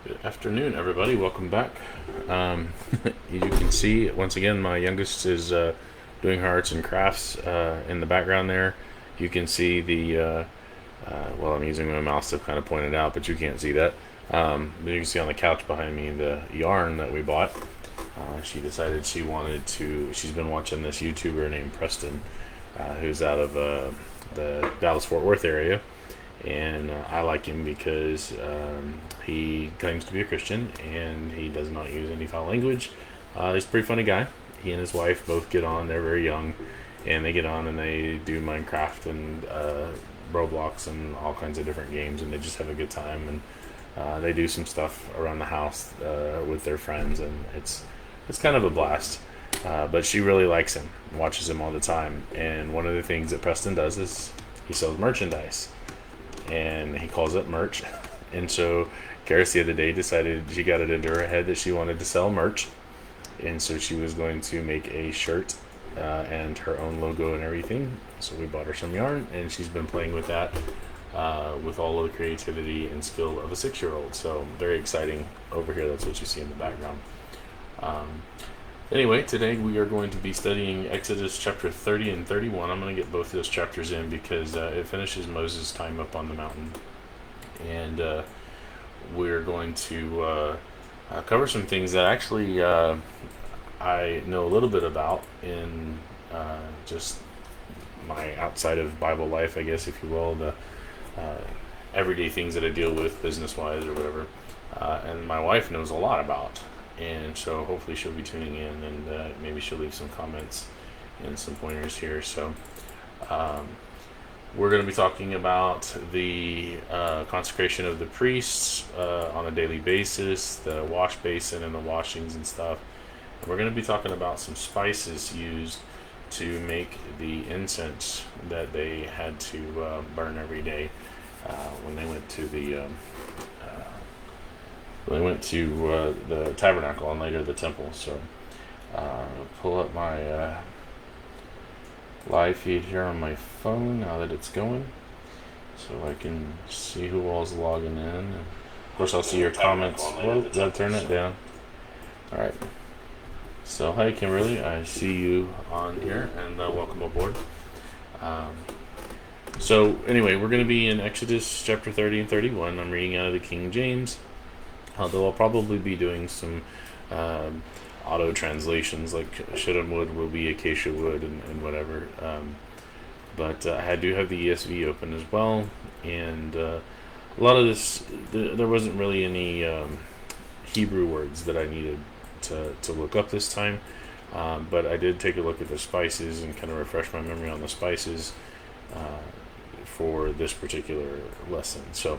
Good afternoon, everybody. Welcome back. Um, you can see, once again, my youngest is doing her arts and crafts in the background there. You can see well, I'm using my mouse to kind of point it out, but you can't see that. But you can see on the couch behind me the yarn that we bought. She decided she's been watching this YouTuber named Preston, who's out of the Dallas Fort Worth area, and I like him because he claims to be a Christian and he does not use any foul language. He's a pretty funny guy. He and his wife both get on. They're very young, and they get on and they do Minecraft and Roblox and all kinds of different games, and they just have a good time. And they do some stuff around the house with their friends, and it's kind of a blast. But she really likes him, watches him all the time. And one of the things that Preston does is he sells merchandise, and he calls it merch. And so Karis the other day decided she got it into her head that she wanted to sell merch, and so she was going to make a shirt and her own logo and everything. So we bought her some yarn, and she's been playing with that with all of the creativity and skill of a 6-year-old. So very exciting over here. That's what you see in the background. Um, Anyway, today we are going to be studying Exodus chapter 30 and 31. I'm going to get both of those chapters in because it finishes Moses' time up on the mountain. And we're going to cover some things that actually I know a little bit about in just my outside of Bible life, I guess, if you will, the uh, everyday things that I deal with business wise or whatever. And my wife knows a lot about. And so hopefully she'll be tuning in, and maybe she'll leave some comments and some pointers here. So um, we're going to be talking about the consecration of the priests on a daily basis, the wash basin and the washings and stuff. We're going to be talking about some spices used to make the incense that they had to burn every day when they went to the tabernacle and later the temple. So pull up my live feed here on my phone now that it's going, so I can see who all's logging in. And of course, I'll see your comments. Well, gotta turn that down. All right. So, hi, Kimberly. I see you on here, and welcome aboard. Um, anyway, we're going to be in Exodus chapter 30 and 31. I'm reading out of the King James, although I'll probably be doing some auto translations, like shittim wood will be acacia wood and whatever. But I do have the ESV open as well, and a lot of this, there wasn't really any Hebrew words that I needed to look up this time. But I did take a look at the spices and kind of refresh my memory on the spices for this particular lesson. So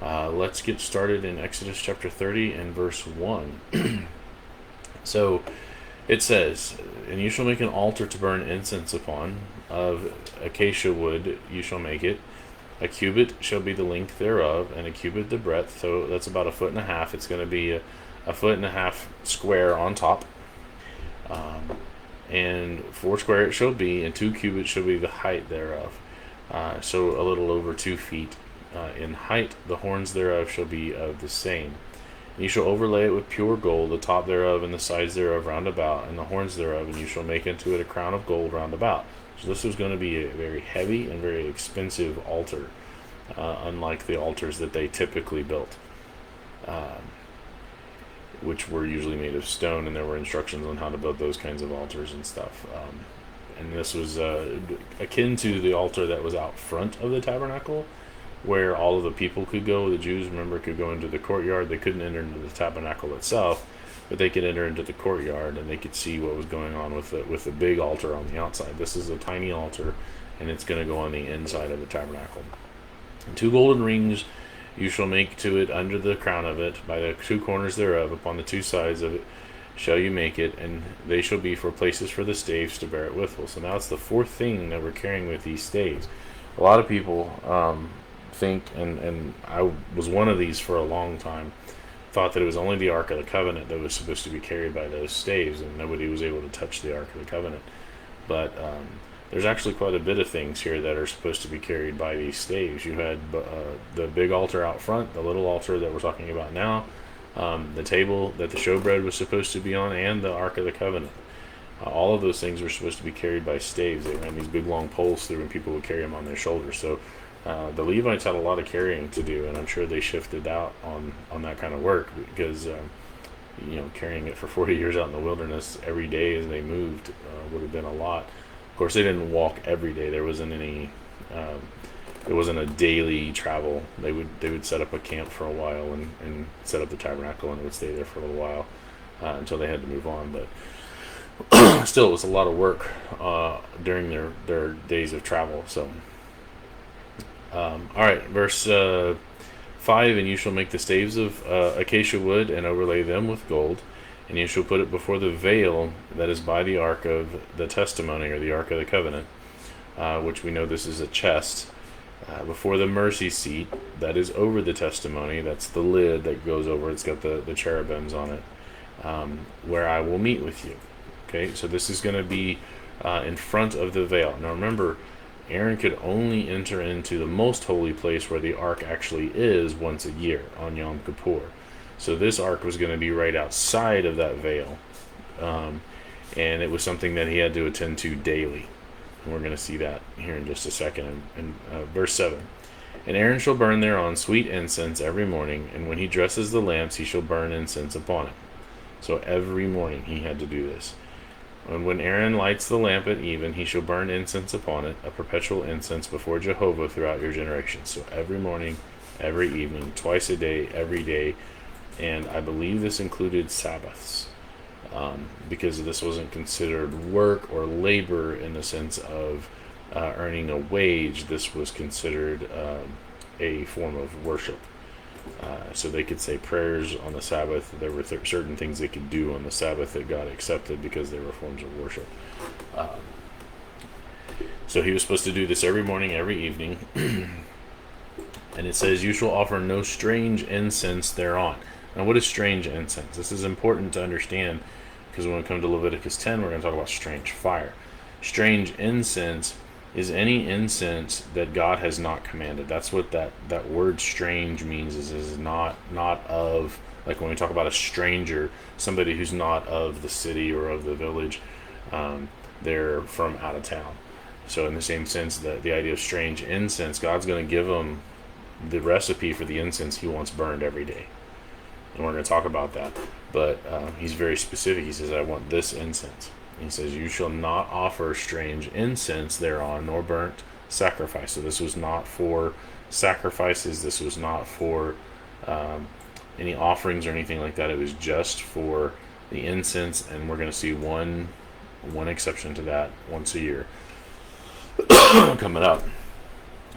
let's get started in Exodus chapter 30 and verse 1. So it says, "And you shall make an altar to burn incense upon, of acacia wood you shall make it. A cubit shall be the length thereof, and a cubit the breadth." So that's about a foot and a half. It's going to be a foot and a half square on top. And 4 square it shall be, and 2 cubits shall be the height thereof. So a little over 2 feet in height. The horns thereof shall be of the same. And you shall overlay it with pure gold, the top thereof and the sides thereof round about, and the horns thereof, and you shall make unto it a crown of gold round about. So this was going to be a very heavy and very expensive altar, unlike the altars that they typically built, which were usually made of stone, and there were instructions on how to build those kinds of altars and stuff. And this was akin to the altar that was out front of the tabernacle, where all of the people could go. The Jews, remember, could go into the courtyard. They couldn't enter into the tabernacle itself, but they could enter into the courtyard, and they could see what was going on with the big altar on the outside. This is a tiny altar, and it's going to go on the inside of the tabernacle. And 2 golden rings you shall make to it under the crown of it, by the 2 corners thereof, upon the 2 sides of it shall you make it, and they shall be for places for the staves to bear it withal. So now it's the 4th thing that we're carrying with these staves. A lot of people think, and I was one of these for a long time, thought that it was only the Ark of the Covenant that was supposed to be carried by those staves, and nobody was able to touch the Ark of the Covenant. But there's actually quite a bit of things here that are supposed to be carried by these staves. You had the big altar out front, the little altar that we're talking about now, the table that the showbread was supposed to be on, and the Ark of the Covenant. All of those things were supposed to be carried by staves. They ran these big long poles through, and people would carry them on their shoulders. So the Levites had a lot of carrying to do, and I'm sure they shifted out on that kind of work because carrying it for 40 years out in the wilderness every day as they moved would have been a lot. Of course, they didn't walk every day. There wasn't any. It wasn't a daily travel. They would set up a camp for a while and set up the tabernacle, and it would stay there for a little while until they had to move on. But still, it was a lot of work during their days of travel. So, all right, verse 5, and you shall make the staves of acacia wood and overlay them with gold, and you shall put it before the veil that is by the ark of the testimony, or the ark of the covenant, which we know this is a chest, before the mercy seat that is over the testimony. That's the lid that goes over. It's got the cherubims on it, where I will meet with you. Okay, so this is going to be in front of the veil. Now remember, Aaron could only enter into the most holy place where the ark actually is once a year on Yom Kippur. So this ark was going to be right outside of that veil, and it was something that he had to attend to daily. And we're going to see that here in just a second. In verse 7, and Aaron shall burn thereon sweet incense every morning, and when he dresses the lamps he shall burn incense upon it. So every morning he had to do this. And when Aaron lights the lamp at even, he shall burn incense upon it, a perpetual incense before Jehovah throughout your generations. So every morning, every evening, twice a day, every day. And I believe this included Sabbaths, because this wasn't considered work or labor in the sense of earning a wage. This was considered a form of worship. So they could say prayers on the Sabbath. There were certain things they could do on the Sabbath that God accepted because they were forms of worship. So he was supposed to do this every morning, every evening. And it says, you shall offer no strange incense thereon. Now, what is strange incense? This is important to understand, because when we come to Leviticus 10, we're going to talk about strange fire. Strange incense is any incense that God has not commanded. That's what that word strange means, is not of, like when we talk about a stranger, somebody who's not of the city or of the village, they're from out of town. So in the same sense, that the idea of strange incense, God's going to give them the recipe for the incense he wants burned every day. And we're going to talk about that. But he's very specific. He says, I want this incense. He says, you shall not offer strange incense thereon, nor burnt sacrifice. So this was not for sacrifices. This was not for any offerings or anything like that. It was just for the incense. And we're going to see one exception to that once a year coming up.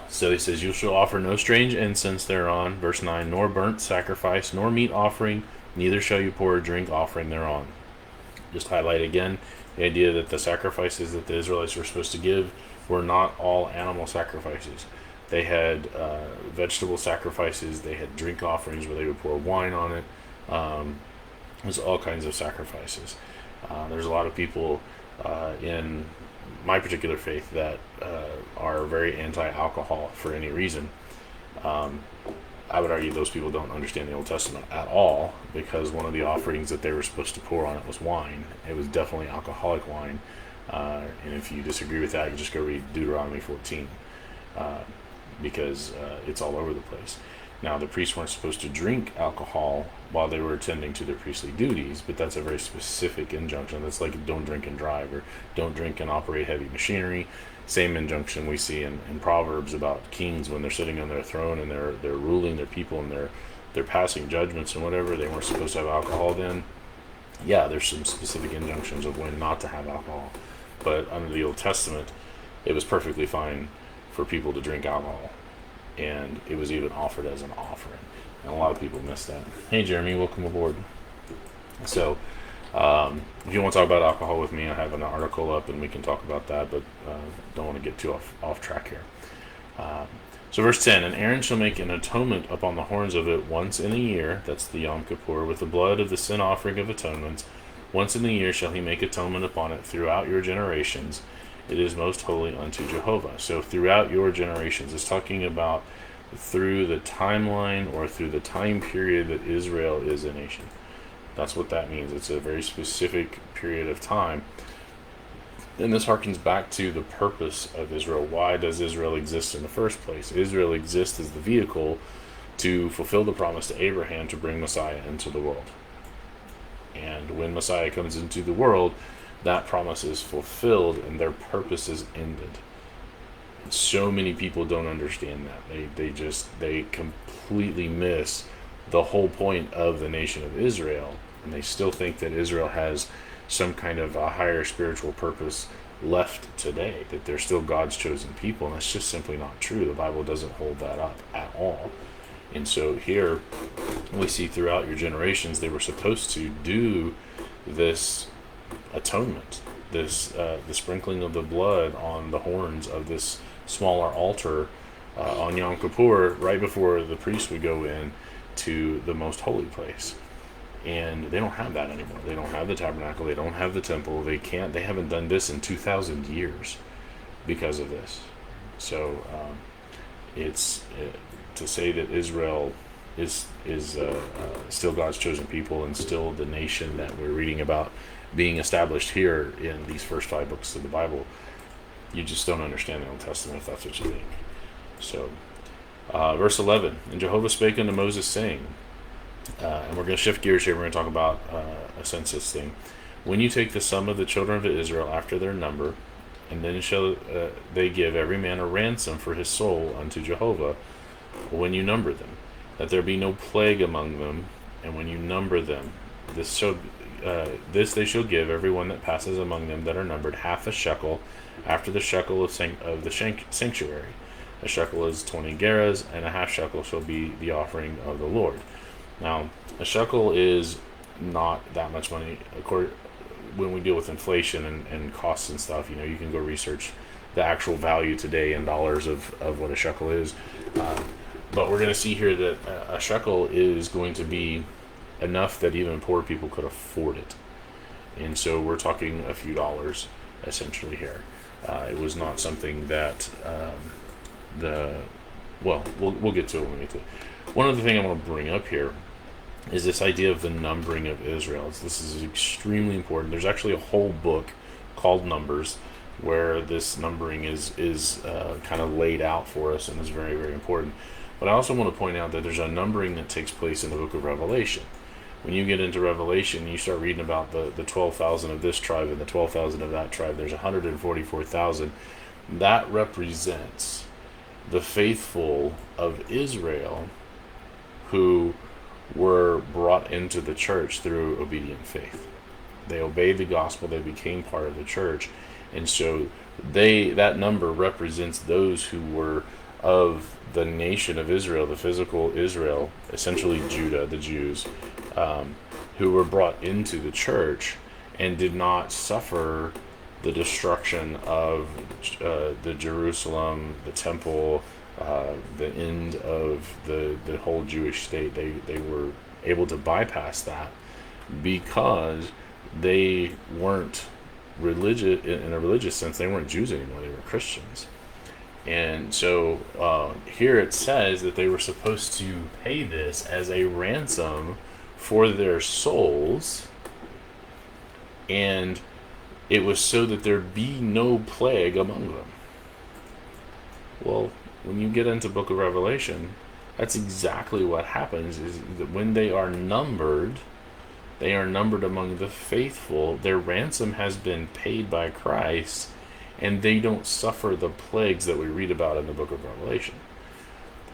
So he says, you shall offer no strange incense thereon, verse 9, nor burnt sacrifice, nor meat offering, neither shall you pour a drink offering thereon. Just highlight again the idea that the sacrifices that the Israelites were supposed to give were not all animal sacrifices. They had vegetable sacrifices, they had drink offerings where they would pour wine on it. There's all kinds of sacrifices. There's a lot of people in my particular faith that are very anti-alcohol for any reason. I would argue those people don't understand the Old Testament at all, because one of the offerings that they were supposed to pour on it was wine. It was definitely alcoholic wine. And if you disagree with that, you just go read Deuteronomy 14, because it's all over the place. Now, the priests weren't supposed to drink alcohol while they were attending to their priestly duties, but that's a very specific injunction. That's like don't drink and drive, or don't drink and operate heavy machinery. Same injunction we see in Proverbs about kings when they're sitting on their throne and they're ruling their people and they're passing judgments and whatever. They weren't supposed to have alcohol then. Yeah, there's some specific injunctions of when not to have alcohol. But under the Old Testament, it was perfectly fine for people to drink alcohol. And it was even offered as an offering. And a lot of people miss that. Hey, Jeremy, welcome aboard. So, if you want to talk about alcohol with me, I have an article up and we can talk about that, but don't want to get too off track here. So verse 10, and Aaron shall make an atonement upon the horns of it once in a year, that's the Yom Kippur, with the blood of the sin offering of atonements. Once in a year shall he make atonement upon it throughout your generations, It is most holy unto Jehovah. So throughout your generations, it's talking about through the timeline or through the time period that Israel is a nation. That's what that means. It's a very specific period of time. And this harkens back to the purpose of Israel. Why does Israel exist in the first place? Israel exists as the vehicle to fulfill the promise to Abraham to bring Messiah into the world. And when Messiah comes into the world, that promise is fulfilled and their purpose is ended. So many people don't understand that. They completely miss the whole point of the nation of Israel, and they still think that Israel has some kind of a higher spiritual purpose left today, that they're still God's chosen people, and that's just simply not true. The Bible doesn't hold that up at all. And so here we see throughout your generations they were supposed to do this atonement, this the sprinkling of the blood on the horns of this smaller altar on Yom Kippur, right before the priest would go in to the most holy place. And they don't have that anymore. They don't have the tabernacle. They don't have the temple. They haven't done this in 2,000 years because of this. So it's to say that Israel is still God's chosen people and still the nation that we're reading about being established here in these first 5 books of the Bible. You just don't understand the Old Testament if that's what you think. So, verse 11, and Jehovah spake unto Moses, saying, and we're going to shift gears here. We're going to talk about a census thing. When you take the sum of the children of Israel after their number, and then shall they give every man a ransom for his soul unto Jehovah, when you number them, that there be no plague among them, and when you number them, this they shall give every one that passes among them that are numbered half a shekel, after the shekel of the sanctuary. A shekel is 20 gerahs, and a half shekel shall be the offering of the Lord. Now, a shekel is not that much money. When we deal with inflation and costs and stuff, you can go research the actual value today in dollars of what a shekel is. But we're going to see here that a shekel is going to be enough that even poor people could afford it. And so we're talking a few dollars essentially here. It was not something that we'll get to it when we get to it. One other thing I want to bring up here is this idea of the numbering of Israel. This is extremely important. There's actually a whole book called Numbers where this numbering is kind of laid out for us and is very, very important. But I also want to point out that there's a numbering that takes place in the book of Revelation. When you get into Revelation, you start reading about the 12,000 of this tribe and the 12,000 of that tribe. There's 144,000. That represents the faithful of Israel who were brought into the church through obedient faith. They obeyed the gospel. They became part of the church. And so that number represents those who were of the nation of Israel, the physical Israel, essentially Judah, the Jews, who were brought into the church and did not suffer the destruction of the Jerusalem, the temple, the end of the whole Jewish state. They were able to bypass that because they weren't religious in a religious sense. They weren't Jews anymore. They were Christians. And so here it says that they were supposed to pay this as a ransom for their souls, and it was so that there be no plague among them. Well, when you get into book of Revelation, that's exactly what happens, is that when they are numbered among the faithful. Their ransom has been paid by Christ, and they don't suffer the plagues that we read about in the book of Revelation.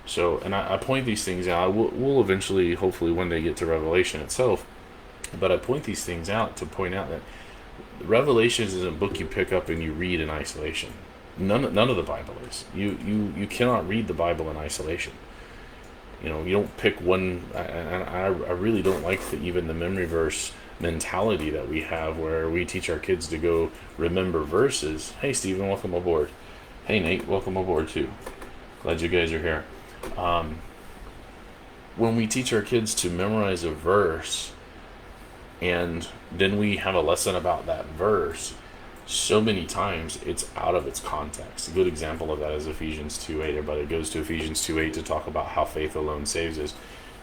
So, and I point these things out. We'll eventually, hopefully, one day get to Revelation itself, but I point these things out to point out that Revelation isn't a book you pick up and you read in isolation. None of the Bible is. You cannot read the Bible in isolation. You don't pick one. I really don't like even the memory verse mentality that we have, where we teach our kids to go remember verses. Hey, Stephen, welcome aboard. Hey, Nate, welcome aboard too. Glad you guys are here. When we teach our kids to memorize a verse, and then we have a lesson about that verse, so many times it's out of its context. A good example of that is Ephesians 2:8. Everybody goes to Ephesians 2:8 to talk about how faith alone saves us.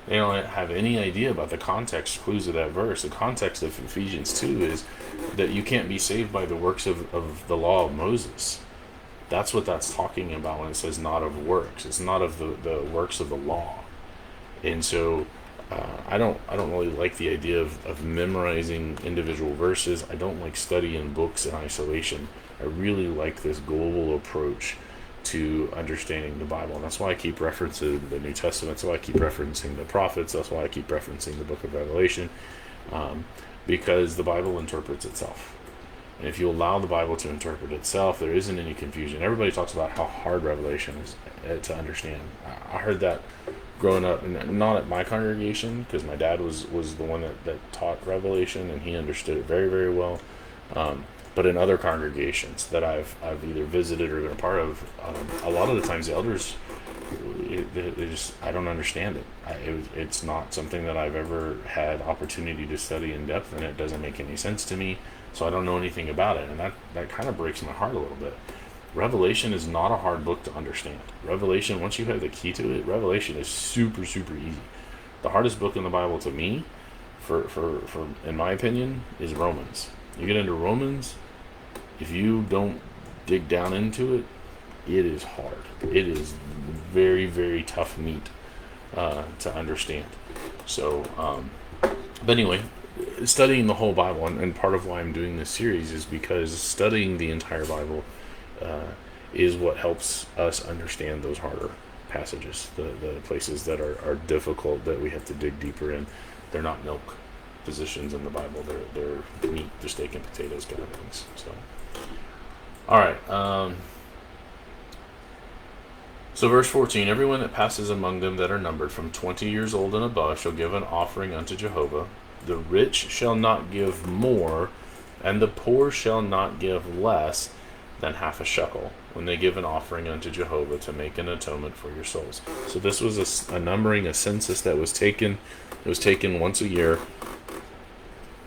They don't have any idea about the context clues of that verse. The context of Ephesians 2 is that you can't be saved by the works of the law of Moses. That's what that's talking about when it says not of works. It's not of the works of the law. And so I don't really like the idea of memorizing individual verses. I don't like studying books in isolation. I really like this global approach to understanding the Bible. And that's why I keep referencing the New Testament. That's why I keep referencing the prophets. That's why I keep referencing the book of Revelation, because the Bible interprets itself. And if you allow the Bible to interpret itself, there isn't any confusion. Everybody talks about how hard Revelation is to understand. I heard that growing up, and not at my congregation, because my dad was the one that taught Revelation, and he understood it very, very well. But in other congregations that I've either visited or been a part of, a lot of the times the elders, they just, I don't understand it. It's not something that I've ever had opportunity to study in depth, and it doesn't make any sense to me. So I don't know anything about it, and that kind of breaks my heart a little bit. Revelation is not a hard book to understand. Revelation, once you have the key to it, Revelation is super, super easy. The hardest book in the Bible to me, for in my opinion, is Romans. You get into Romans, if you don't dig down into it, it is hard. It is very, very tough meat to understand. So, but anyway, studying the whole Bible, and part of why I'm doing this series is because studying the entire Bible is what helps us understand those harder passages, the places that are difficult, that we have to dig deeper in. They're not milk positions in the Bible. They're meat, they're steak and potatoes kind of things. So, all right. So verse 14, everyone that passes among them that are numbered from 20 years old and above shall give an offering unto Jehovah. The rich shall not give more, and the poor shall not give less than half a shekel when they give an offering unto Jehovah to make an atonement for your souls. So this was a numbering, a census that was taken. It was taken once a year.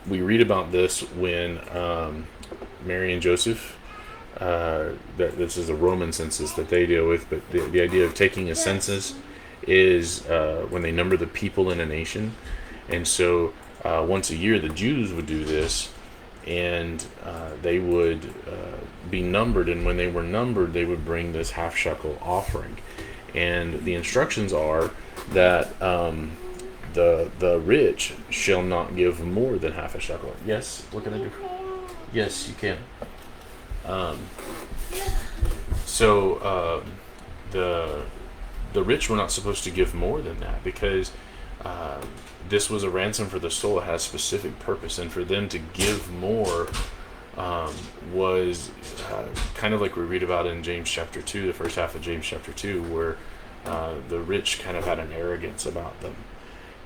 We read about this when Mary and Joseph, that this is a Roman census that they deal with, but the idea of taking a census is when they number the people in a nation. And so once a year the Jews would do this, and they would be numbered, and when they were numbered they would bring this half shekel offering. And the instructions are that the rich shall not give more than half a shekel. Yes, what can I do? Yes, you can. So the rich were not supposed to give more than that, because this was a ransom for the soul. It has specific purpose, and for them to give more was kind of like we read about in James chapter 2, the first half of James chapter 2, where the rich kind of had an arrogance about them,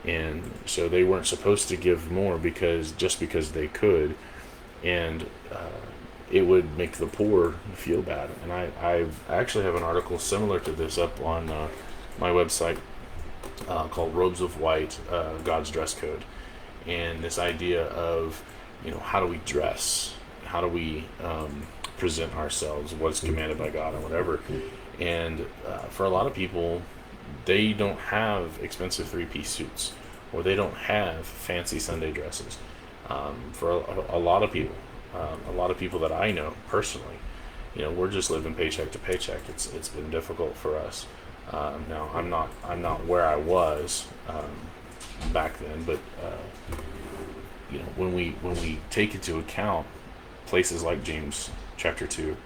and so they weren't supposed to give more because they could, and it would make the poor feel bad. And I actually have an article similar to this up on my website called Robes of White, God's Dress Code. And this idea of, how do we dress? How do we present ourselves? What's commanded by God and whatever. And for a lot of people, they don't have expensive three-piece suits, or they don't have fancy Sunday dresses. For a lot of people that I know personally, we're just living paycheck to paycheck. It's been difficult for us. Now I'm not where I was back then, but when we take into account places like James chapter 2,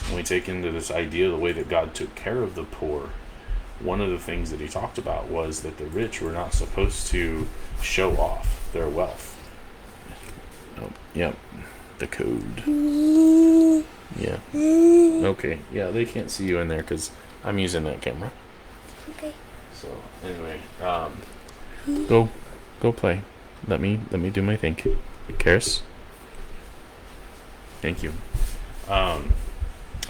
when we take into this idea of the way that God took care of the poor, one of the things that he talked about was that the rich were not supposed to show off their wealth. Oh, yep, the code. Yeah. Okay. Yeah, they can't see you in there because I'm using that camera. Okay. So anyway, go play. Let me do my thing. Karis. Thank you.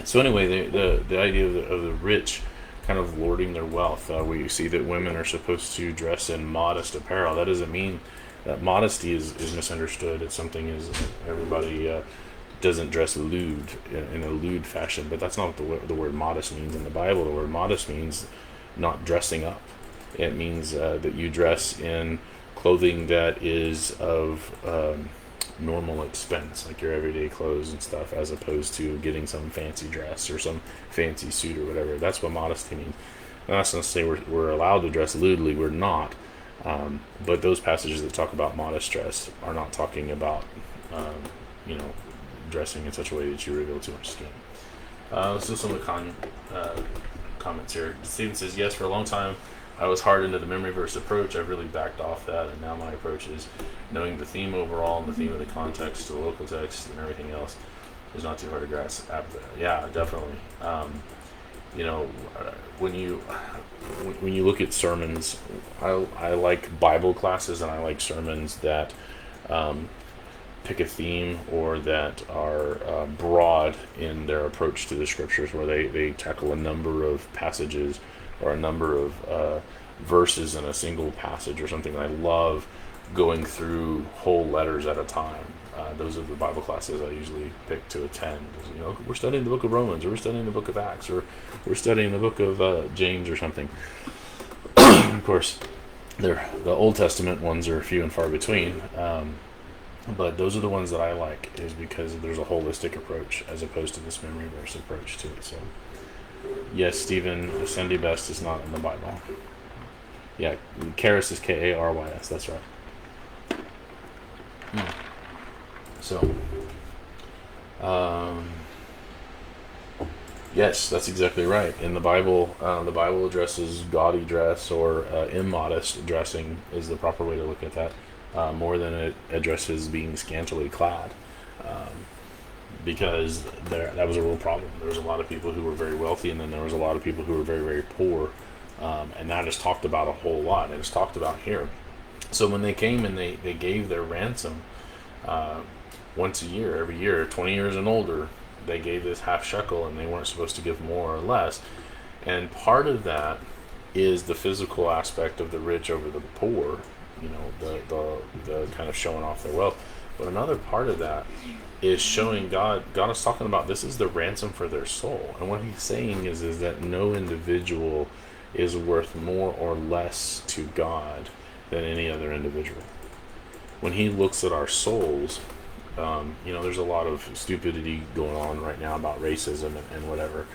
So anyway, the idea of the rich kind of lording their wealth. We see that women are supposed to dress in modest apparel. That doesn't mean that modesty is misunderstood. It's something as everybody doesn't dress lewd in a lewd fashion, but that's not what the word modest means in the Bible. The word modest means not dressing up. It means that you dress in clothing that is of normal expense, like your everyday clothes and stuff, as opposed to getting some fancy dress or some fancy suit or whatever. That's what modesty means. I'm not going to say we're allowed to dress lewdly. We're not. But those passages that talk about modest dress are not talking about, you know, dressing in such a way that you reveal too much skin. Let's do some of the comments here. Stephen says, yes, for a long time I was hard into the memory verse approach. I've really backed off that, and now my approach is knowing the theme overall and the theme of the context to the local text and everything else is not too hard to grasp. Yeah, definitely. You know, when you look at sermons, I like Bible classes, and I like sermons that pick a theme or that are broad in their approach to the scriptures, where they tackle a number of passages or a number of verses in a single passage or something. I love going through whole letters at a time. Those are the Bible classes I usually pick to attend. You know, we're studying the book of Romans, or we're studying the book of Acts, or we're studying the book of James or something. Of course, the Old Testament ones are few and far between. But those are the ones that I like, is because there's a holistic approach as opposed to this memory verse approach to it. So, yes, Stephen, Sunday best is not in the Bible. Yeah, Charis is Karys. That's right. So, yes, that's exactly right. In the Bible addresses gaudy dress or immodest dressing is the proper way to look at that. More than it addresses being scantily clad, because that was a real problem. There was a lot of people who were very wealthy, and then there was a lot of people who were very, very poor, and that is talked about a whole lot, and it's talked about here. So when they came and they gave their ransom once a year, every year, 20 years and older, they gave this half shekel, and they weren't supposed to give more or less. And part of that is the physical aspect of the rich over the poor, you know, the kind of showing off their wealth. But another part of that is showing God is talking about this is the ransom for their soul. And what he's saying is that no individual is worth more or less to God than any other individual. When he looks at our souls, you know, there's a lot of stupidity going on right now about racism and whatever.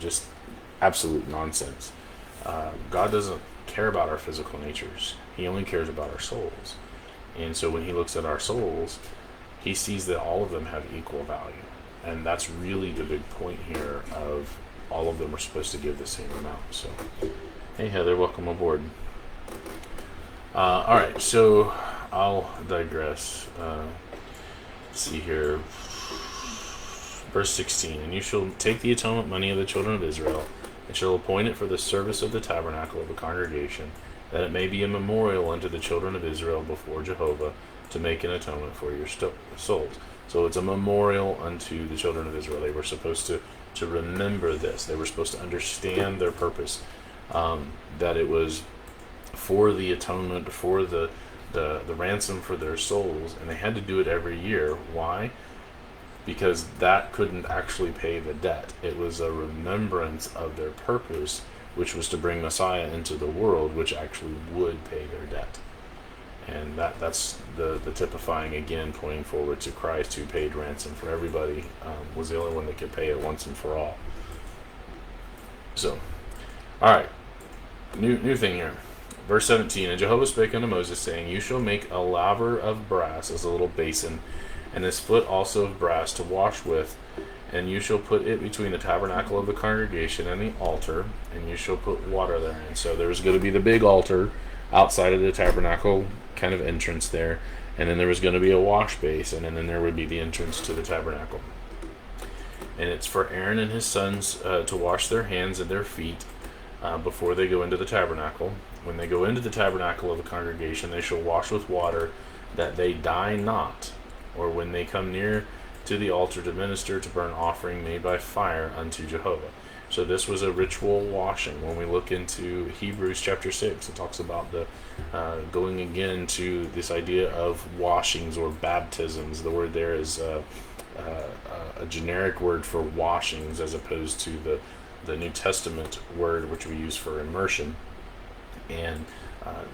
Just absolute nonsense. God doesn't care about our physical natures. He only cares about our souls. And so when he looks at our souls, he sees that all of them have equal value. And that's really the big point here of all of them are supposed to give the same amount. So, hey Heather, welcome aboard. All right, so I'll digress. Let's see here. Verse 16, and you shall take the atonement money of the children of Israel, and shall appoint it for the service of the tabernacle of the congregation, that it may be a memorial unto the children of Israel before Jehovah, to make an atonement for your souls. So it's a memorial unto the children of Israel. They were supposed to remember this. They were supposed to understand their purpose, that it was for the atonement, for the ransom for their souls, and they had to do it every year. Why? Because that couldn't actually pay the debt. It was a remembrance of their purpose, which was to bring Messiah into the world, which actually would pay their debt. And that's the typifying, again, pointing forward to Christ, who paid ransom for everybody, was the only one that could pay it once and for all. So, all right, new thing here. Verse 17, and Jehovah spake unto Moses, saying, you shall make a laver of brass as a little basin, and a split also of brass to wash with, and you shall put it between the tabernacle of the congregation and the altar, and you shall put water therein. So there's going to be the big altar outside of the tabernacle kind of entrance there, and then there was going to be a wash basin, and then there would be the entrance to the tabernacle. And it's for Aaron and his sons to wash their hands and their feet before they go into the tabernacle. When they go into the tabernacle of the congregation, they shall wash with water, that they die not, or when they come near to the altar to minister, to burn offering made by fire unto Jehovah. So this was a ritual washing. When we look into Hebrews chapter 6, it talks about the going again to this idea of washings or baptisms. The word there is a generic word for washings, as opposed to the New Testament word which we use for immersion. And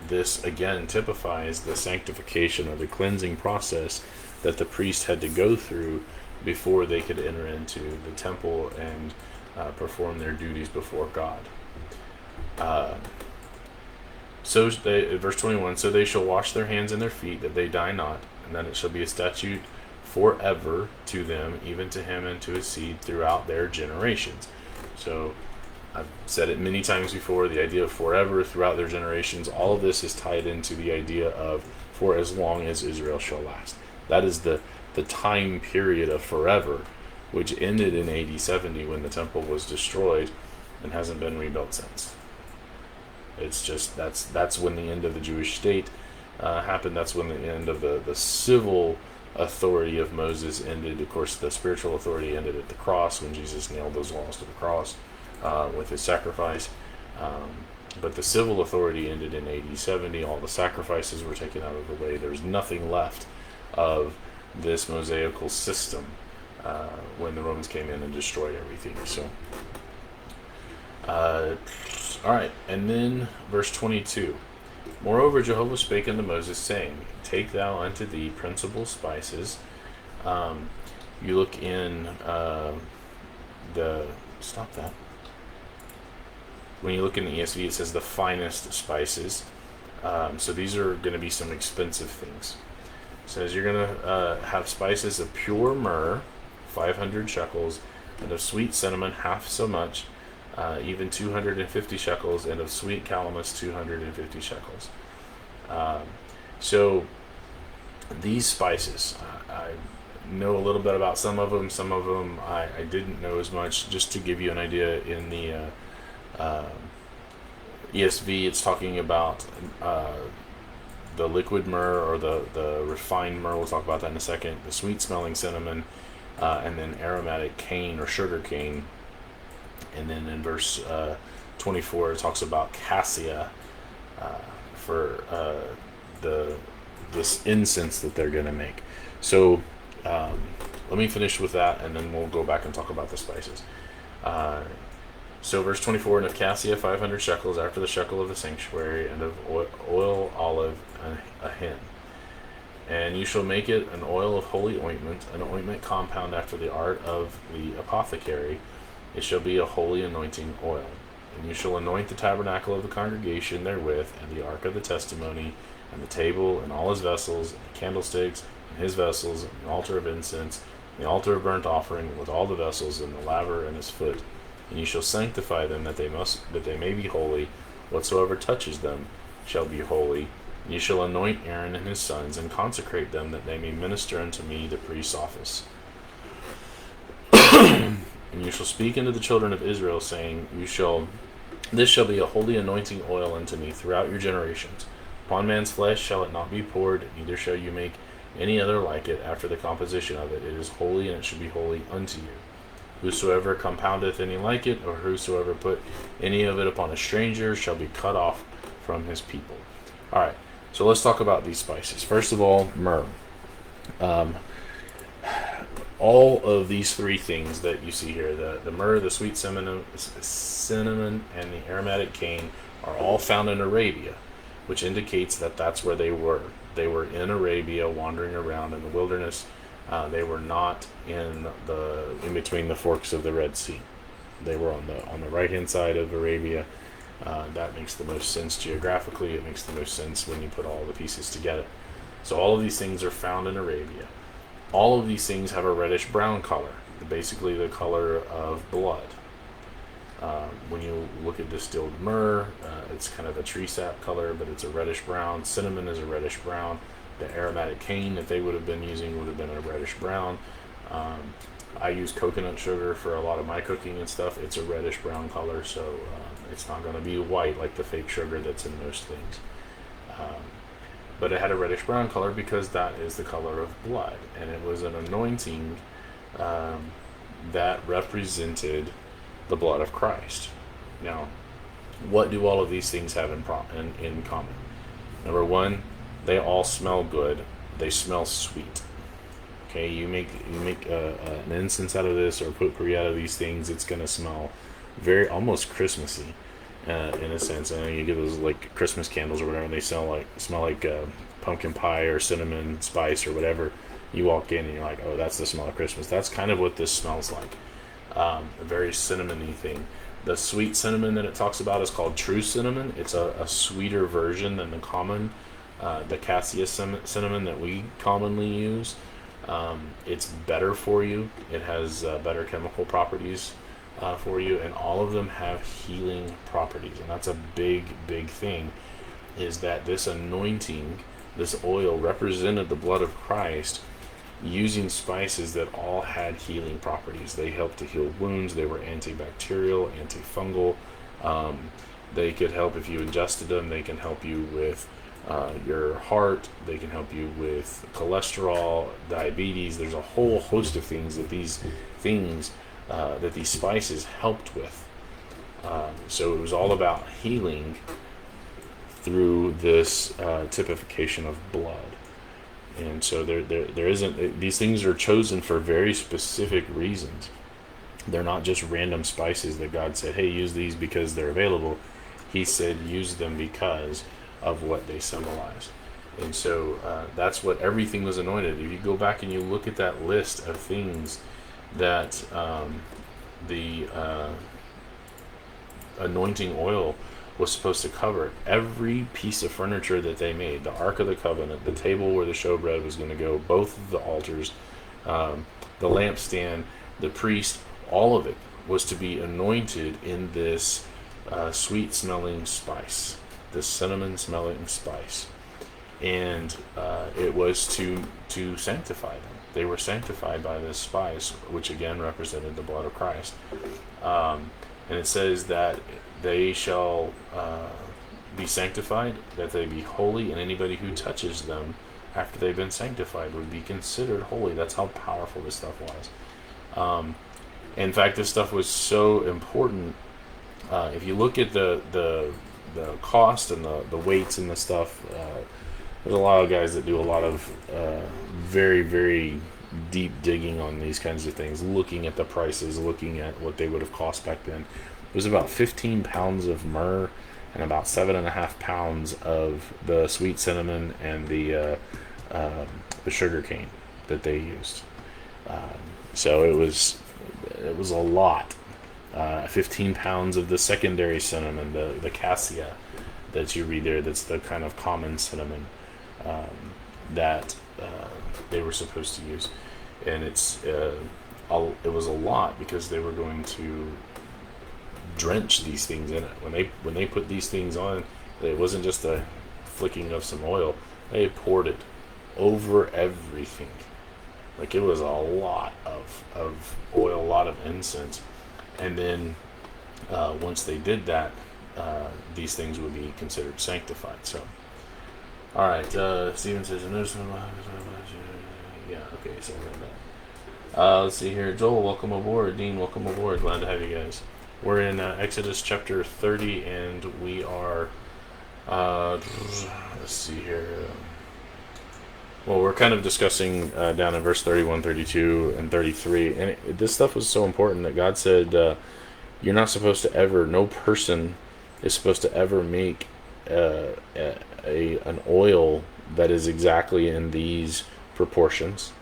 this again typifies the sanctification or the cleansing process that the priest had to go through before they could enter into the temple and perform their duties before God. Verse 21, so they shall wash their hands and their feet, that they die not, and then it shall be a statute forever to them, even to him and to his seed throughout their generations. So I've said it many times before, the idea of forever, throughout their generations, all of this is tied into the idea of for as long as Israel shall last. That is the time period of forever, which ended in AD 70 when the temple was destroyed and hasn't been rebuilt since. It's just, that's when the end of the Jewish state happened. That's when the end of the civil authority of Moses ended. Of course, the spiritual authority ended at the cross when Jesus nailed those laws to the cross with his sacrifice. But the civil authority ended in AD 70. All the sacrifices were taken out of the way. There's nothing left of this Mosaical system when the Romans came in and destroyed everything. So, all right, and then verse 22. Moreover, Jehovah spake unto Moses, saying, take thou unto thee principal spices. You look in stop that. When you look in the ESV, it says the finest spices. So these are going to be some expensive things. It says you're going to have spices of pure myrrh, 500 shekels, and of sweet cinnamon, half so much, even 250 shekels, and of sweet calamus, 250 shekels. So these spices, I know a little bit about some of them. Some of them I didn't know as much. Just to give you an idea, in the ESV, it's talking about the liquid myrrh, or the refined myrrh. We'll talk about that in a second. The sweet-smelling cinnamon, and then aromatic cane or sugar cane. And then in verse 24, it talks about cassia for this incense that they're going to make. So let me finish with that, and then we'll go back and talk about the spices. So verse 24, and of cassia 500 shekels after the shekel of the sanctuary, and of oil olive a hin. And you shall make it an oil of holy ointment, an ointment compound after the art of the apothecary. It shall be a holy anointing oil. And you shall anoint the tabernacle of the congregation therewith, and the ark of the testimony, and the table, and all his vessels, and the candlesticks, and his vessels, and the altar of incense, and the altar of burnt offering, with all the vessels, and the laver and his foot. And you shall sanctify them, that they may be holy. Whatsoever touches them shall be holy. And you shall anoint Aaron and his sons, and consecrate them, that they may minister unto me the priest's office. And you shall speak unto the children of Israel, saying, this shall be a holy anointing oil unto me throughout your generations. Upon man's flesh shall it not be poured, neither shall you make any other like it after the composition of it. It is holy, and it should be holy unto you. Whosoever compoundeth any like it, or whosoever put any of it upon a stranger, shall be cut off from his people. All right, so let's talk about these spices. First of all, myrrh. All of these three things that you see here, the myrrh, the sweet cinnamon, and the aromatic cane, are all found in Arabia, which indicates that that's where they were. They were in Arabia, wandering around in the wilderness. They were not in between the forks of the Red Sea. They were on the right-hand side of Arabia. That makes the most sense geographically. It makes the most sense when you put all the pieces together. So all of these things are found in Arabia. All of these things have a reddish-brown color, basically the color of blood. When you look at distilled myrrh, it's kind of a tree sap color, but it's a reddish-brown. Cinnamon is a reddish-brown. The aromatic cane that they would have been using would have been a reddish-brown. I use coconut sugar for a lot of my cooking and stuff. It's a reddish-brown color, so it's not going to be white like the fake sugar that's in most things. But it had a reddish-brown color because that is the color of blood. And it was an anointing that represented the blood of Christ. Now, what do all of these things have in common? Number one, they all smell good. They smell sweet. Okay, you make an incense out of this, or potpourri out of these things, it's gonna smell very almost Christmassy, in a sense. And you get those like Christmas candles or whatever, and they smell like pumpkin pie or cinnamon spice or whatever. You walk in and you're like, oh, that's the smell of Christmas. That's kind of what this smells like. A very cinnamony thing. The sweet cinnamon that it talks about is called true cinnamon. It's a sweeter version than the common, the cassia cinnamon that we commonly use. It's better for you. It has better chemical properties for you, and all of them have healing properties. And that's a big, big thing, is that this anointing, this oil, represented the blood of Christ, using spices that all had healing properties. They helped to heal wounds. They were antibacterial, antifungal. They could help if you ingested them. They can help you with your heart. They can help you with cholesterol, diabetes. There's a whole host of things that these spices helped with. So it was all about healing through this typification of blood. And so there isn't, these things are chosen for very specific reasons. They're not just random spices that God said, hey, use these because they're available. He said use them because of what they symbolize. And so that's what everything was anointed. If you go back and you look at that list of things that the anointing oil was supposed to cover, every piece of furniture that they made, the Ark of the Covenant, the table where the showbread was going to go, both of the altars, the lampstand, the priest, all of it was to be anointed in this sweet smelling spice, this cinnamon smelling spice. And it was to sanctify them. They were sanctified by this spice, which again represented the blood of Christ. And it says that they shall be sanctified, that they be holy, and anybody who touches them after they've been sanctified would be considered holy. That's how powerful this stuff was. In fact, this stuff was so important. If you look at the cost and the weights and the stuff, there's a lot of guys that do a lot of very, very deep digging on these kinds of things, looking at the prices, looking at what they would have cost back then. It was about 15 pounds of myrrh and about 7.5 pounds of the sweet cinnamon and the sugar cane that they used. So it was a lot. 15 pounds of the secondary cinnamon, the cassia that you read there. That's the kind of common cinnamon that they were supposed to use, and it was a lot because they were going to drench these things in it. When they put these things on, it wasn't just a flicking of some oil. They poured it over everything. Like, it was a lot of oil, a lot of incense. And then once they did that, these things would be considered sanctified. So, all right, Stephen says, yeah, okay, so like that. Let's see here. Joel, welcome aboard. Dean, welcome aboard. Glad to have you guys. We're in Exodus chapter 30, and we are, let's see here. Well, we're kind of discussing down in verse 31, 32, and 33. And this stuff was so important that God said, you're not supposed to ever, no person is supposed to ever make an oil that is exactly in these proportions.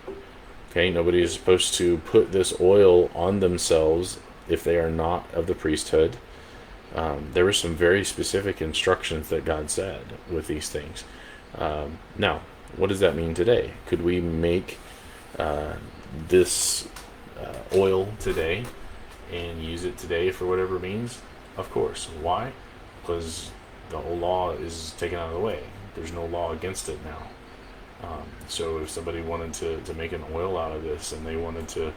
Okay, nobody is supposed to put this oil on themselves if they are not of the priesthood. There were some very specific instructions that God said with these things. Now, what does that mean today? Could we make this oil today and use it today for whatever means? Of course. Why? Because the whole law is taken out of the way. There's no law against it now. So if somebody wanted to make an oil out of this, and they wanted to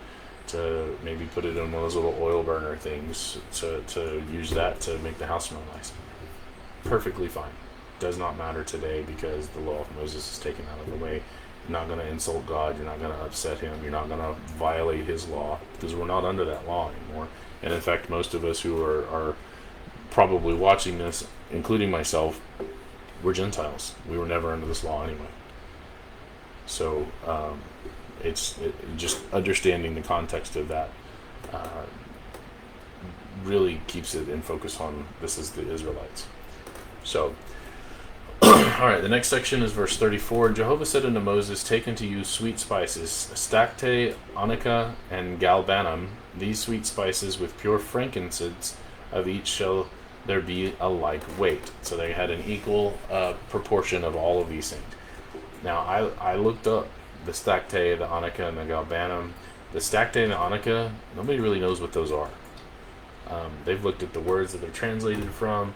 maybe put it in one of those little oil burner things to use that to make the house smell nice, perfectly fine. Does not matter today because the law of Moses is taken out of the way, You're not going to insult God. You're not going to upset him. You're not going to violate his law, because we're not under that law anymore. And in fact, most of us who are probably watching this, including myself, we're Gentiles. We were never under this law anyway. So just understanding the context of that really keeps it in focus on this is the Israelites. So, all right, the next section is verse 34. Jehovah said unto Moses, take unto you sweet spices, stacte, onycha, and galbanum, these sweet spices with pure frankincense, of each shall there be a like weight. So they had an equal proportion of all of these things. Now, I looked up the stacte, the onycha, and the galbanum. The stacte and the onycha, nobody really knows what those are. They've looked at the words that they're translated from.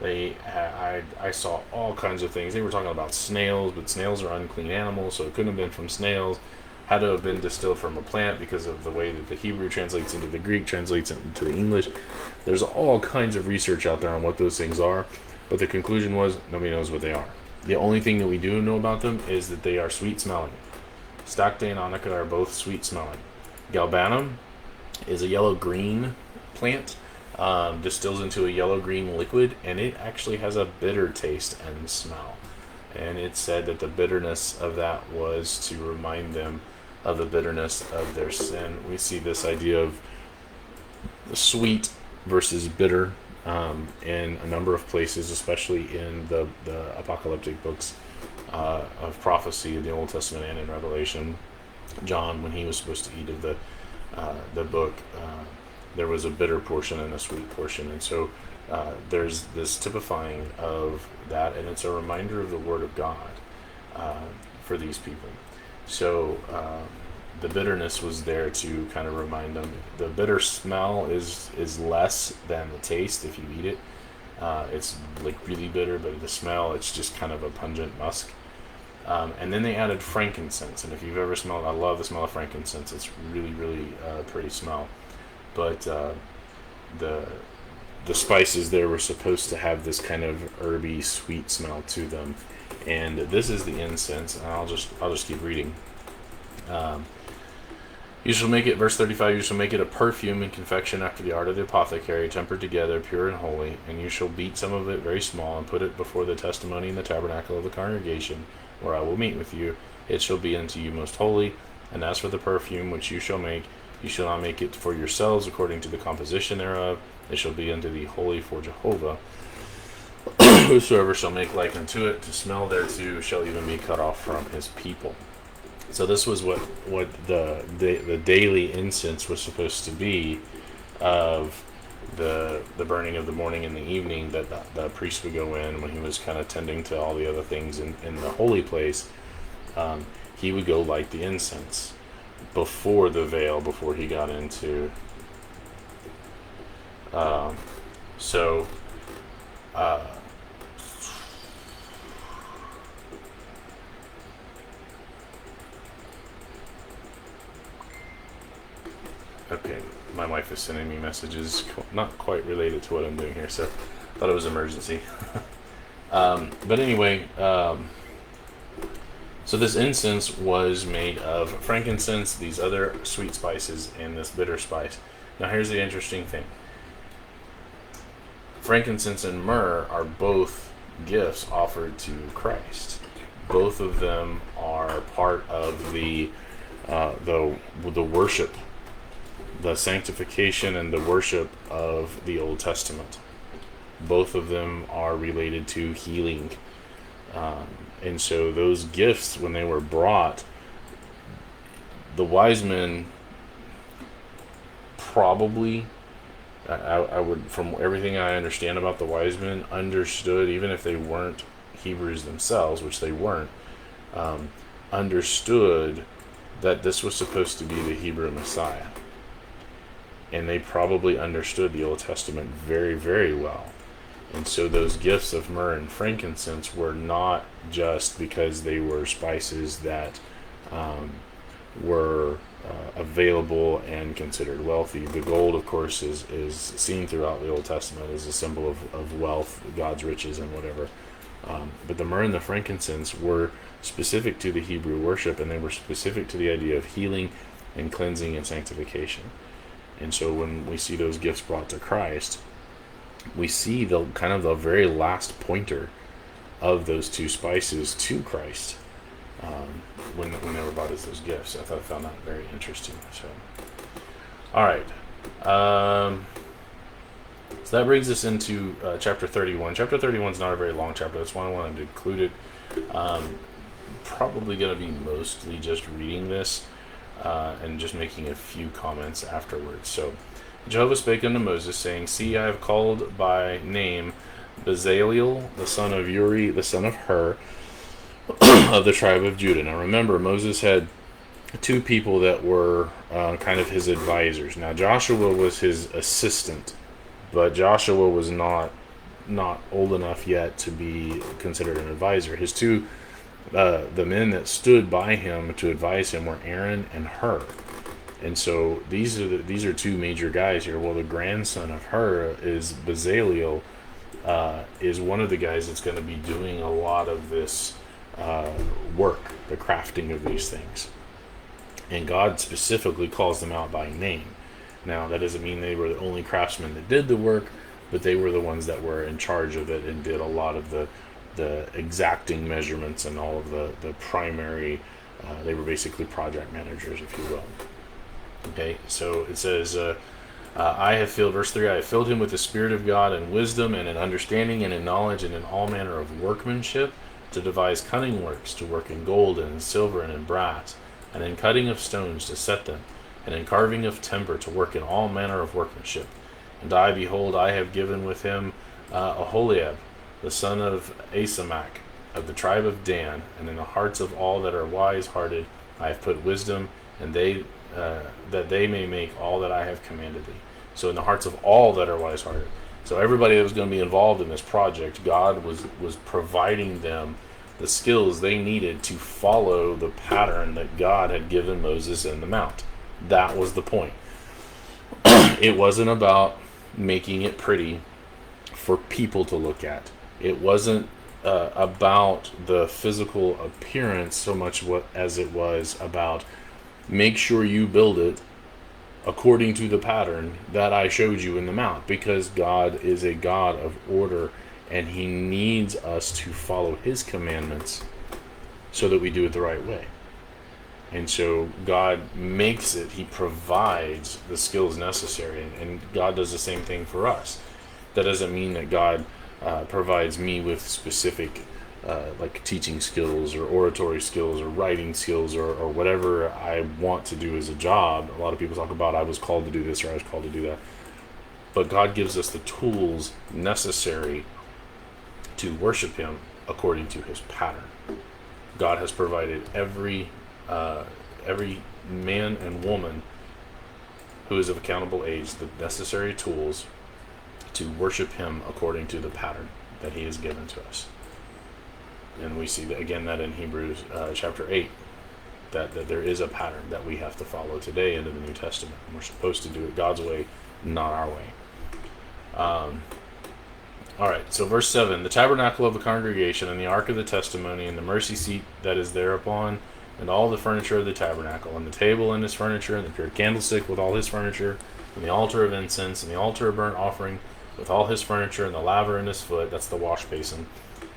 I saw all kinds of things. They were talking about snails, but snails are unclean animals, so it couldn't have been from snails. Had to have been distilled from a plant because of the way that the Hebrew translates into the Greek, translates into the English. There's all kinds of research out there on what those things are, but the conclusion was nobody knows what they are. The only thing that we do know about them is that they are sweet smelling. Stacte and onycha are both sweet smelling. Galbanum is a yellow-green plant, distills into a yellow-green liquid, and it actually has a bitter taste and smell. And it said that the bitterness of that was to remind them of the bitterness of their sin. We see this idea of sweet versus bitter in a number of places, especially in the apocalyptic books of prophecy in the Old Testament and in Revelation. John, when he was supposed to eat of the book, there was a bitter portion and a sweet portion, and so there's this typifying of that, and it's a reminder of the Word of God for these people. So the bitterness was there to kind of remind them. The bitter smell is less than the taste if you eat it. It's like really bitter, but the smell, it's just kind of a pungent musk. And then they added frankincense, and if you've ever smelled, I love the smell of frankincense. It's really, really pretty smell. But the spices there were supposed to have this kind of herby, sweet smell to them, and this is the incense. And I'll just keep reading. You shall make it, verse 35, you shall make it a perfume in confection after the art of the apothecary, tempered together, pure and holy. And you shall beat some of it very small, and put it before the testimony in the tabernacle of the congregation, where I will meet with you. It shall be unto you most holy. And as for the perfume which you shall make, you shall not make it for yourselves according to the composition thereof. It shall be unto thee holy for Jehovah. Whosoever shall make like unto it, to smell thereto, shall even be cut off from his people. So this was what the daily incense was supposed to be, of the burning of the morning and the evening, that the priest would go in when he was kind of tending to all the other things in the holy place. He would go light the incense before the veil, before he got into okay, my wife is sending me messages not quite related to what I'm doing here, so I thought it was emergency. But anyway, so this incense was made of frankincense, these other sweet spices, and this bitter spice. Now here's the interesting thing. Frankincense and myrrh are both gifts offered to Christ. Both of them are part of the worship, the sanctification and the worship of the Old Testament. Both of them are related to healing. And so those gifts, when they were brought, the wise men probably, I would, from everything I understand about the wise men, understood, even if they weren't Hebrews themselves, which they weren't, understood that this was supposed to be the Hebrew Messiah. And they probably understood the Old Testament very, very well. And so those gifts of myrrh and frankincense were not just because they were spices that were available and considered wealthy. The gold, of course, is seen throughout the Old Testament as a symbol of wealth, God's riches, and whatever. But the myrrh and the frankincense were specific to the Hebrew worship, and they were specific to the idea of healing and cleansing and sanctification. And so when we see those gifts brought to Christ, we see the kind of the very last pointer of those two spices to Christ, when they were brought as those gifts. I found that very interesting. So, all right. So that brings us into chapter 31. Chapter 31 is not a very long chapter. That's why I wanted to include it. Probably going to be mostly just reading this and just making a few comments afterwards. So Jehovah spake unto Moses, saying, See, I have called by name Bezaleel, the son of Uri, the son of Hur, of the tribe of Judah. Now remember, Moses had two people that were kind of his advisors. Now Joshua was his assistant, but Joshua was not old enough yet to be considered an advisor. His two, the men that stood by him to advise him, were Aaron and Hur. And so these are two major guys here. Well, the grandson of Hur is Bezaleel, is one of the guys that's going to be doing a lot of this work, the crafting of these things. And God specifically calls them out by name. Now, that doesn't mean they were the only craftsmen that did the work, but they were the ones that were in charge of it and did a lot of the exacting measurements and all of the primary, they were basically project managers, if you will. Okay, so it says, I have filled, verse 3, I have filled him with the Spirit of God and wisdom and in understanding and in knowledge and in all manner of workmanship, to devise cunning works, to work in gold and in silver and in brass, and in cutting of stones to set them, and in carving of timber, to work in all manner of workmanship. And I, behold, I have given with him Aholiab, the son of Asamach, of the tribe of Dan, and in the hearts of all that are wise-hearted I have put wisdom, and that they may make all that I have commanded thee. So in the hearts of all that are wise-hearted. So everybody that was going to be involved in this project, God was providing them the skills they needed to follow the pattern that God had given Moses in the mount. That was the point. It wasn't about making it pretty for people to look at. It wasn't about the physical appearance so much as it was about make sure you build it according to the pattern that I showed you in the mount, because God is a God of order and he needs us to follow his commandments so that we do it the right way. And so God makes it, he provides the skills necessary, and God does the same thing for us. That doesn't mean that God provides me with specific like teaching skills or oratory skills or writing skills or whatever I want to do as a job. A lot of people talk about I was called to do this or I was called to do that. But God gives us the tools necessary to worship him according to his pattern. God has provided every man and woman who is of accountable age the necessary tools to worship him according to the pattern that he has given to us. And we see that again that in Hebrews chapter 8, that there is a pattern that we have to follow today into the New Testament. And we're supposed to do it God's way, not our way. All right, so verse 7, the tabernacle of the congregation and the ark of the testimony and the mercy seat that is thereupon, and all the furniture of the tabernacle, and the table and its furniture, and the pure candlestick with all his furniture, and the altar of incense, and the altar of burnt offering with all his furniture, and the laver in his foot, that's the wash basin,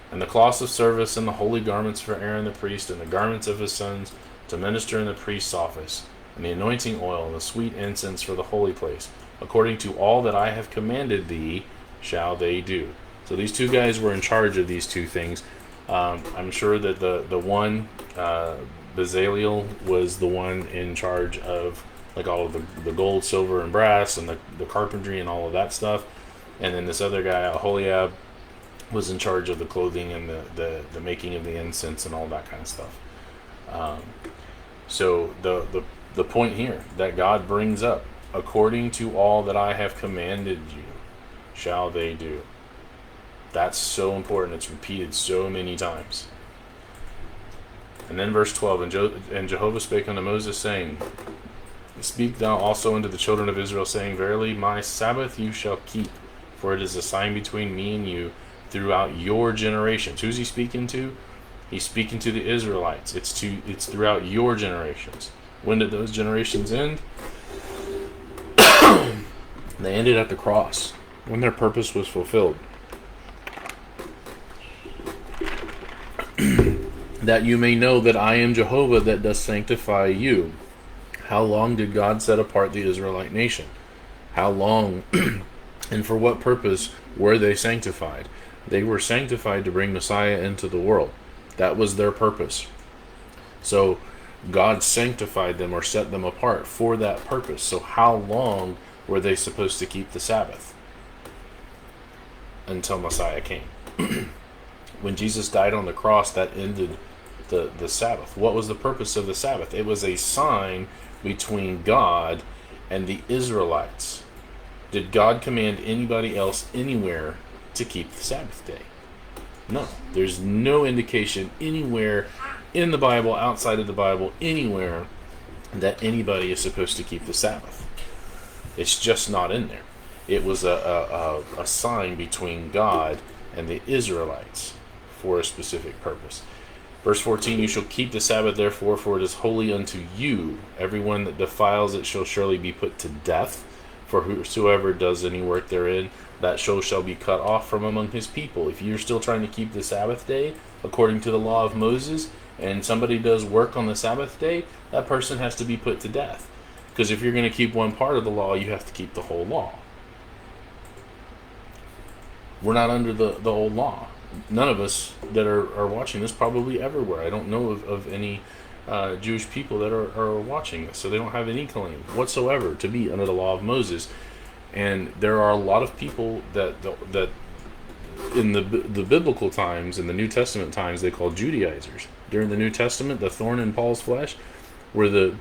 and the cloths of service, and the holy garments for Aaron the priest, and the garments of his sons to minister in the priest's office, and the anointing oil, and the sweet incense for the holy place. According to all that I have commanded thee, shall they do. So these two guys were in charge of these two things. I'm sure that the one, Bezaleel, was the one in charge of like all of the gold, silver, and brass, and the carpentry and all of that stuff. And then this other guy, Aholiab, was in charge of the clothing and the making of the incense and all that kind of stuff. So the point here that God brings up, according to all that I have commanded you, shall they do. That's so important. It's repeated so many times. And then verse 12, and Jehovah spake unto Moses, saying, Speak thou also unto the children of Israel, saying, Verily my Sabbath you shall keep, for it is a sign between me and you throughout your generations. Who's he speaking to? He's speaking to the Israelites. It's throughout your generations. When did those generations end? They ended at the cross, when their purpose was fulfilled. That you may know that I am Jehovah that does sanctify you. How long did God set apart the Israelite nation? How long and for what purpose were they sanctified? They were sanctified to bring Messiah into the world. That was their purpose. So God sanctified them or set them apart for that purpose. So how long were they supposed to keep the Sabbath? Until Messiah came. When Jesus died on the cross, that ended the Sabbath. What was the purpose of the Sabbath? It was a sign between God and the Israelites. Did God command anybody else anywhere to keep the Sabbath day? No. There's no indication anywhere in the Bible, outside of the Bible, anywhere that anybody is supposed to keep the Sabbath. It's just not in there. It was a sign between God and the Israelites for a specific purpose. Verse 14, you shall keep the Sabbath therefore, for it is holy unto you. Everyone that defiles it shall surely be put to death. For whosoever does any work therein, that shall be cut off from among his people. If you're still trying to keep the Sabbath day according to the law of Moses, and somebody does work on the Sabbath day, that person has to be put to death. Because if you're going to keep one part of the law, you have to keep the whole law. We're not under the old law. None of us that are watching this probably ever were. I don't know of any Jewish people that are watching this, so they don't have any claim whatsoever to be under the law of Moses. And there are a lot of people that in the biblical times, in the New Testament times, they call Judaizers. During the New Testament, the thorn in Paul's flesh were the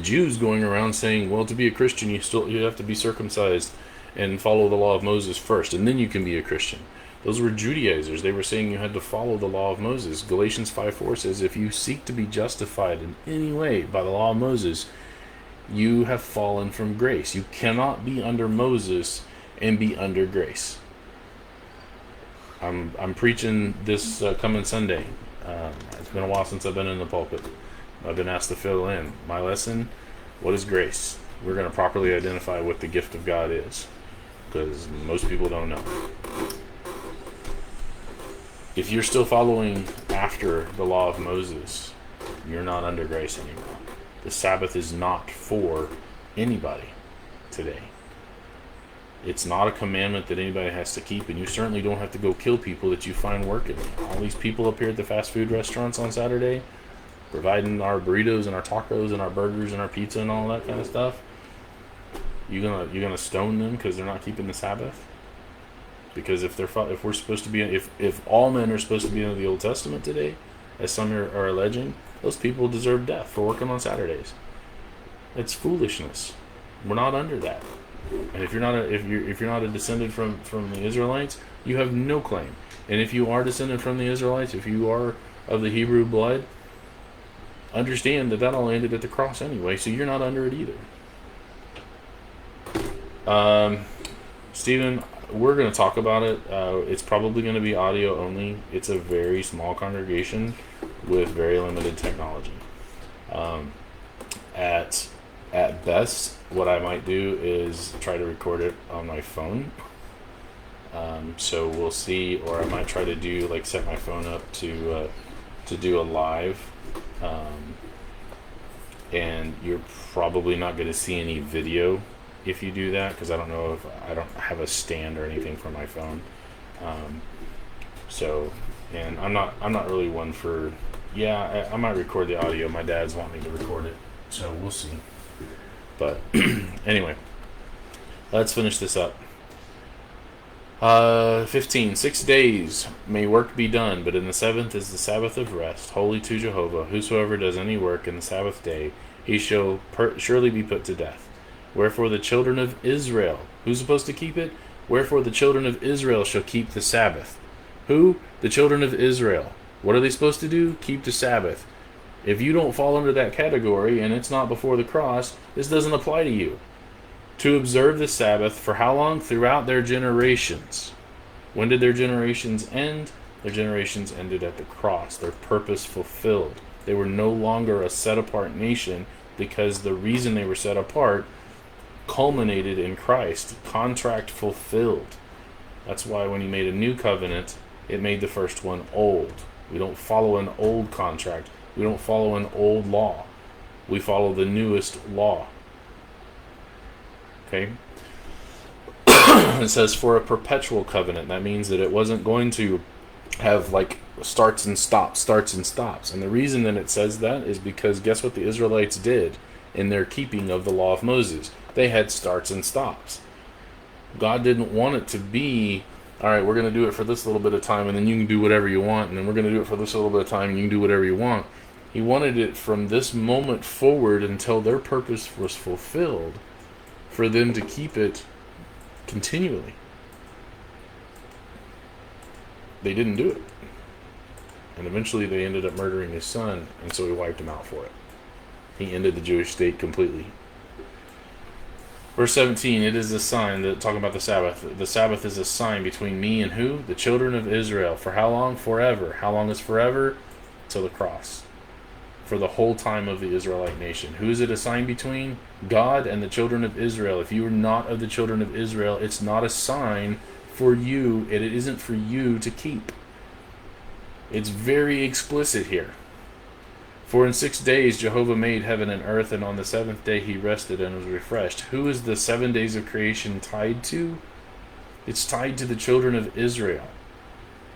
Jews going around saying, well, to be a Christian, you have to be circumcised and follow the law of Moses first, and then you can be a Christian. Those were Judaizers. They were saying you had to follow the law of Moses. Galatians 5:4 says, if you seek to be justified in any way by the law of Moses, you have fallen from grace. You cannot be under Moses and be under grace. I'm preaching this coming Sunday. It's been a while since I've been in the pulpit. I've been asked to fill in. My lesson, what is grace? We're going to properly identify what the gift of God is, because most people don't know. If you're still following after the law of Moses, you're not under grace anymore. The Sabbath is not for anybody today. It's not a commandment that anybody has to keep, and you certainly don't have to go kill people that you find working. All these people up here at the fast food restaurants on Saturday, providing our burritos and our tacos and our burgers and our pizza and all that kind of stuff, you're gonna stone them because they're not keeping the Sabbath? Because if we're supposed to be, if all men are supposed to be under the Old Testament today, as some are alleging, those people deserve death for working on Saturdays. It's foolishness. We're not under that. And if you're not a descendant from the Israelites, you have no claim. And if you are descended from the Israelites, if you are of the Hebrew blood, understand that all ended at the cross anyway, so you're not under it either. Stephen, we're going to talk about it. It's probably going to be audio only. It's a very small congregation with very limited technology. At best, what I might do is try to record it on my phone. So we'll see, or I might try to set my phone up to do a live. And you're probably not going to see any video if you do that, because I don't know if I don't have a stand or anything for my phone. And I'm not really one for, I might record the audio. My dad's wanting me to record it, so we'll see. But anyway, let's finish this up. 15, 6 days may work be done, but in the seventh is the Sabbath of rest, holy to Jehovah. Whosoever does any work in the Sabbath day, he shall surely be put to death. Wherefore the children of Israel, who's supposed to keep it? Wherefore the children of Israel shall keep the Sabbath. Who? The children of Israel. What are they supposed to do? Keep the Sabbath. If you don't fall under that category, and it's not before the cross, this doesn't apply to you. To observe the Sabbath for how long? Throughout their generations. When did their generations end? Their generations ended at the cross, their purpose fulfilled. They were no longer a set apart nation because the reason they were set apart culminated in Christ, contract fulfilled. That's why when he made a new covenant, it made the first one old. We don't follow an old contract. We don't follow an old law. We follow the newest law. Okay? It says for a perpetual covenant. That means that it wasn't going to have like starts and stops. And the reason that it says that is because guess what the Israelites did in their keeping of the law of Moses? They had starts and stops. God didn't want it to be, all right, we're going to do it for this little bit of time and then you can do whatever you want, and then we're going to do it for this little bit of time and you can do whatever you want. He wanted it from this moment forward until their purpose was fulfilled for them to keep it continually. They didn't do it. And eventually they ended up murdering his son, and so he wiped him out for it. He ended the Jewish state completely. Verse 17, it is a sign, talking about the Sabbath. The Sabbath is a sign between me and who? The children of Israel. For how long? Forever. How long is forever? Till the cross. For the whole time of the Israelite nation. Who is it a sign between? God and the children of Israel. If you are not of the children of Israel, it's not a sign for you. It isn't for you to keep. It's very explicit here. For in 6 days Jehovah made heaven and earth, and on the seventh day he rested and was refreshed. Who is the 7 days of creation tied to? It's tied to the children of Israel.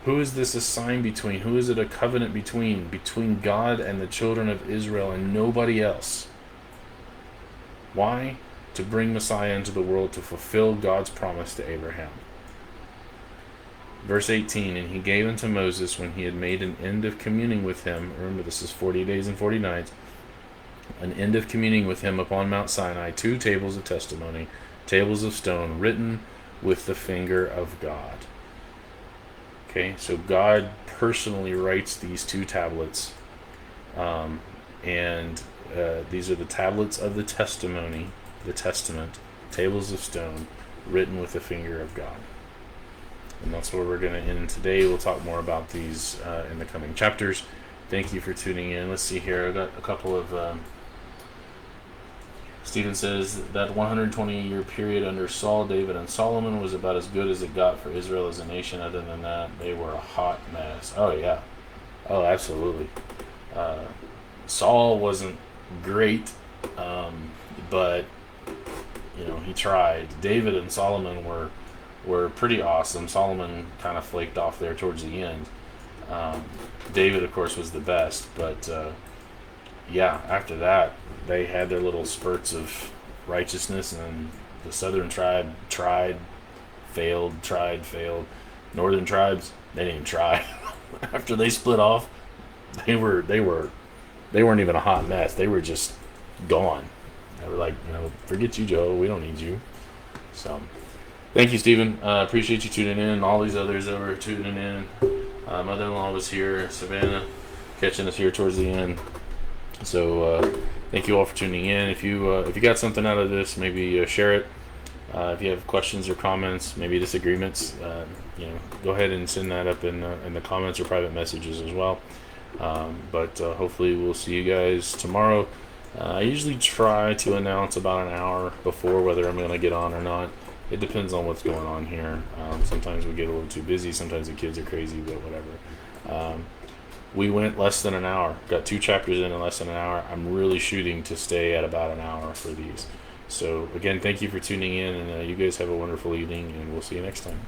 Who is this a sign between? Who is it a covenant between? Between God and the children of Israel and nobody else. Why? To bring Messiah into the world to fulfill God's promise to Abraham. Verse 18, and he gave unto Moses when he had made an end of communing with him, remember this is 40 days and 40 nights, an end of communing with him upon Mount Sinai, 2 tables of testimony, tables of stone, written with the finger of God. Okay, so God personally writes these 2 tablets, and these are the tablets of the testimony, the testament, tables of stone, written with the finger of God. And that's where we're going to end today. We'll talk more about these in the coming chapters. Thank you for tuning in. Let's see here. I got a couple of... Stephen says that 120-year period under Saul, David, and Solomon was about as good as it got for Israel as a nation. Other than that, they were a hot mess. Oh, yeah. Oh, absolutely. Saul wasn't great, but, he tried. David and Solomon were pretty awesome. Solomon kind of flaked off there towards the end. David, of course, was the best, but after that, they had their little spurts of righteousness, and the southern tribe tried, failed. Northern tribes, they didn't even try. After they split off, they weren't even a hot mess. They were just gone. They were like, forget you, Joe. We don't need you. So, thank you, Stephen. Appreciate you tuning in. All these others that were tuning in. Mother-in-law was here. Savannah catching us here towards the end. So thank you all for tuning in. If you got something out of this, maybe share it. If you have questions or comments, maybe disagreements, go ahead and send that up in the comments or private messages as well. But hopefully we'll see you guys tomorrow. I usually try to announce about an hour before whether I'm going to get on or not. It depends on what's going on here. Sometimes we get a little too busy. Sometimes the kids are crazy, but whatever. We went less than an hour. Got 2 chapters in less than an hour. I'm really shooting to stay at about an hour for these. So, again, thank you for tuning in, and you guys have a wonderful evening, and we'll see you next time.